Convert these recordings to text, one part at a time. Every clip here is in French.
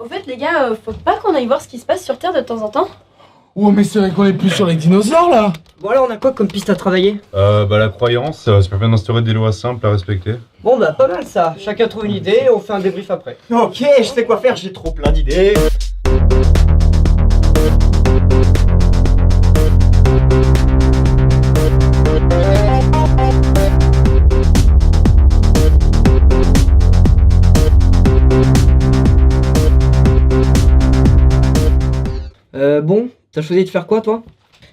Au fait, les gars, faut pas qu'on aille voir ce qui se passe sur Terre de temps en temps? Oh, mais c'est vrai qu'on est plus sur les dinosaures là. Bon alors on a quoi comme piste à travailler? La croyance, ça permet d'instaurer des lois simples à respecter. Bon bah pas mal ça, chacun trouve une idée et on fait un débrief après. Ok, je sais quoi faire, j'ai trop plein d'idées. Bon, t'as choisi de faire quoi toi?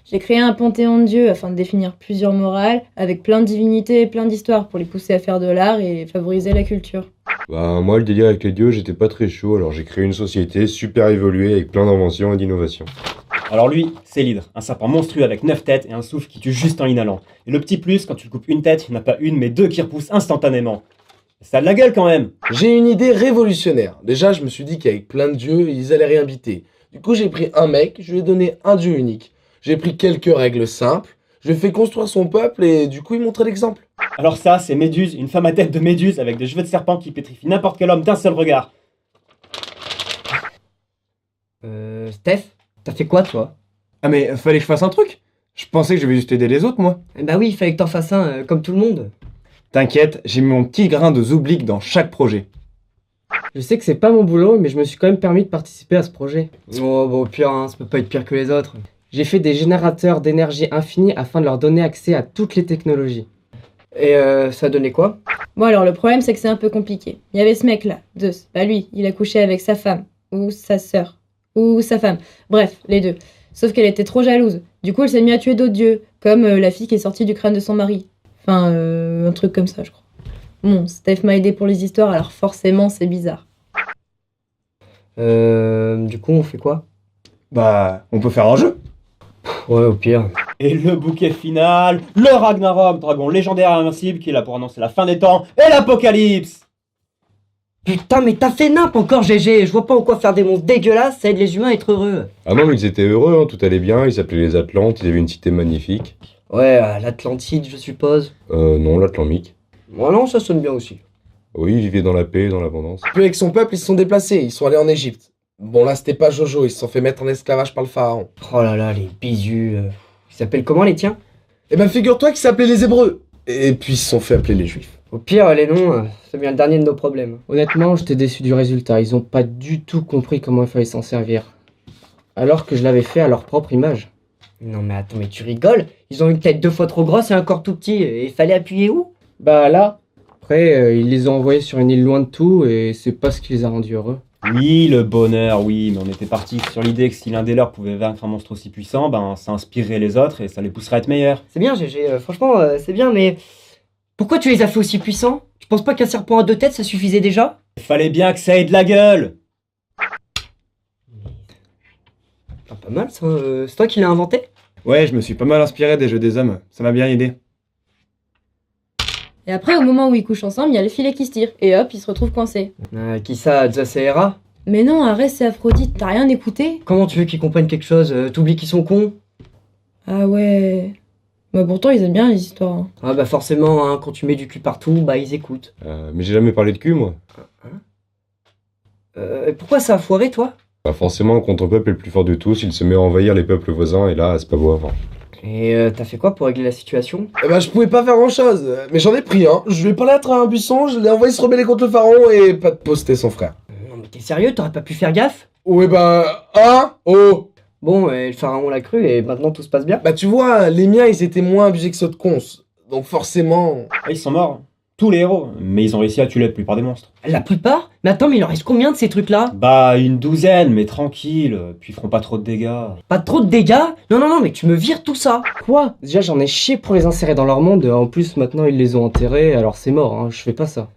J'ai créé un panthéon de dieux afin de définir plusieurs morales, avec plein de divinités et plein d'histoires pour les pousser à faire de l'art et favoriser la culture. Bah moi le délire avec les dieux j'étais pas très chaud, alors j'ai créé une société super évoluée avec plein d'inventions et d'innovations. Alors lui, c'est l'hydre, un serpent monstrueux avec 9 têtes et un souffle qui tue juste en inhalant. Et le petit plus, quand tu coupes une tête, il n'y en a pas une mais deux qui repoussent instantanément. Ça a de la gueule quand même. J'ai une idée révolutionnaire. Déjà, je me suis dit qu'avec plein de dieux, ils allaient réinviter. Du coup, j'ai pris un mec, je lui ai donné un dieu unique. J'ai pris quelques règles simples, je lui ai fait construire son peuple et du coup, il montrait l'exemple. Alors ça, c'est Méduse, une femme à tête de méduse avec des cheveux de serpent qui pétrifient n'importe quel homme d'un seul regard. Steph, t'as fait quoi toi? Ah mais fallait que je fasse un truc. Je pensais que je vais juste aider les autres moi. Bah oui, il fallait que t'en fasses un, comme tout le monde. T'inquiète, j'ai mis mon petit grain de zoublique dans chaque projet. Je sais que c'est pas mon boulot, mais je me suis quand même permis de participer à ce projet. Oh bah au pire, hein, ça peut pas être pire que les autres. J'ai fait des générateurs d'énergie infinie afin de leur donner accès à toutes les technologies. Et ça a donné quoi? Bon alors le problème c'est que c'est un peu compliqué. Il y avait ce mec là, Zeus, bah lui, il a couché avec sa femme, ou sa sœur, ou sa femme, bref, les deux. Sauf qu'elle était trop jalouse. Du coup elle s'est mise à tuer d'autres dieux, comme la fille qui est sortie du crâne de son mari. Enfin, un truc comme ça je crois. Bon, Steph m'a aidé pour les histoires, alors forcément c'est bizarre. Du coup on fait quoi? Bah, on peut faire un jeu. Ouais au pire. Et le bouquet final, le Ragnarok, dragon légendaire et invincible qui est là pour annoncer la fin des temps et l'apocalypse. Putain mais t'as fait nimp encore GG, je vois pas en quoi faire des monstres dégueulasses, ça aide les humains à être heureux. Ah non mais ils étaient heureux, hein, tout allait bien, ils s'appelaient les Atlantes, ils avaient une cité magnifique. Ouais, l'Atlantide je suppose. Non, l'Atlantique. Ouais non, ça sonne bien aussi. Oui, ils vivaient dans la paix et dans l'abondance. Puis avec son peuple, ils se sont déplacés, ils sont allés en Égypte. Bon là, c'était pas Jojo, ils se sont fait mettre en esclavage par le pharaon. Oh là là, les bisus. Ils s'appellent comment les tiens? Eh ben figure-toi qu'ils s'appelaient les Hébreux. Et puis ils se sont fait appeler les Juifs. Au pire, les noms, c'est bien le dernier de nos problèmes. Honnêtement, j'étais déçu du résultat. Ils ont pas du tout compris comment il fallait s'en servir. Alors que je l'avais fait à leur propre image. Non mais attends, mais tu rigoles? Ils ont une tête 2 fois trop grosse et un corps tout petit, et il fallait appuyer où? Bah là, après, ils les ont envoyés sur une île loin de tout et c'est pas ce qui les a rendus heureux. Oui, le bonheur, oui, mais on était parti sur l'idée que si l'un des leurs pouvait vaincre un monstre aussi puissant, ben ça inspirerait les autres et ça les pousserait à être meilleurs. C'est bien GG, franchement, c'est bien, mais... Pourquoi tu les as fait aussi puissants? Tu penses pas qu'un serpent à 2 têtes, ça suffisait déjà? Il fallait bien que ça ait de la gueule. Ah, pas mal ça, c'est toi qui l'as inventé? Ouais, je me suis pas mal inspiré des jeux des hommes, ça m'a bien aidé. Et après au moment où ils couchent ensemble, il y a le filet qui se tire, et hop, ils se retrouvent coincés. Qui ça, Zeus et Hera? Mais non, Arès et Aphrodite, t'as rien écouté? Comment tu veux qu'ils comprennent quelque chose? T'oublies qu'ils sont cons? Ah ouais... Bah pourtant ils aiment bien les histoires. Hein. Ah bah forcément, hein, quand tu mets du cul partout, bah ils écoutent. Mais j'ai jamais parlé de cul moi. Pourquoi ça a foiré, toi? Bah forcément, quand ton peuple est le plus fort de tous, il se met à envahir les peuples voisins et là, c'est pas beau à voir. Et t'as fait quoi pour régler la situation? Eh ben je pouvais pas faire grand chose, mais j'en ai pris un. Je lui ai parlé à travers un buisson, je l'ai envoyé se rebeller contre le pharaon et pas de poster son frère. Non mais t'es sérieux, t'aurais pas pu faire gaffe? Ouais bah... Hein? Oh! Bon, le pharaon l'a cru et maintenant tout se passe bien. Bah tu vois, les miens ils étaient moins abusés que ceux de Cons. Donc forcément... Ah, ils sont morts, tous les héros, mais ils ont réussi à tuer la plupart des monstres. La plupart? Mais attends, mais il en reste combien de ces trucs-là? Bah, une douzaine, mais tranquille, puis ils feront pas trop de dégâts. Pas trop de dégâts? Non, mais tu me vires tout ça. Quoi? Déjà, j'en ai chié pour les insérer dans leur monde. En plus, maintenant, ils les ont enterrés, alors c'est mort, hein. Je fais pas ça.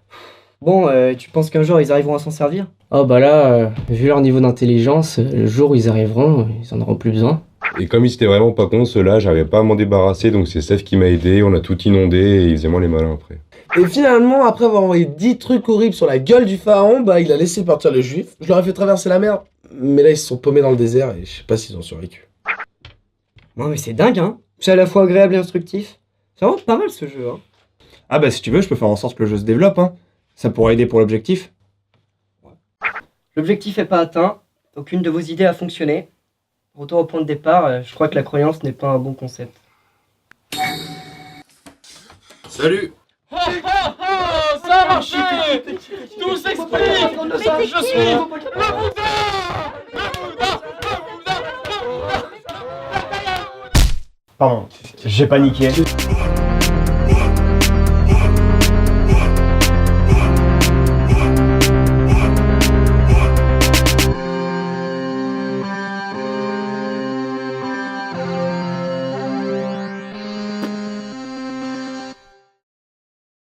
Bon, tu penses qu'un jour ils arriveront à s'en servir? Oh bah là, vu leur niveau d'intelligence, le jour où ils arriveront, ils en auront plus besoin. Et comme ils étaient vraiment pas cons, ceux-là, j'arrivais pas à m'en débarrasser, donc c'est Steph qui m'a aidé, on a tout inondé et ils faisaient moins les malins après. Et finalement, après avoir envoyé 10 trucs horribles sur la gueule du pharaon, bah il a laissé partir les juifs. Je leur ai fait traverser la mer, mais là ils se sont paumés dans le désert et je sais pas s'ils ont survécu. Non mais c'est dingue, hein. C'est à la fois agréable et instructif. C'est vraiment pas mal ce jeu, hein. Ah bah si tu veux, je peux faire en sorte que le jeu se développe, hein. Ça pourrait aider pour l'objectif. L'objectif n'est pas atteint, aucune de vos idées a fonctionné. Retour au point de départ, je crois que la croyance n'est pas un bon concept. Salut. Ça a marché. Tout s'explique. Je suis le Bouddha. Pardon, j'ai paniqué.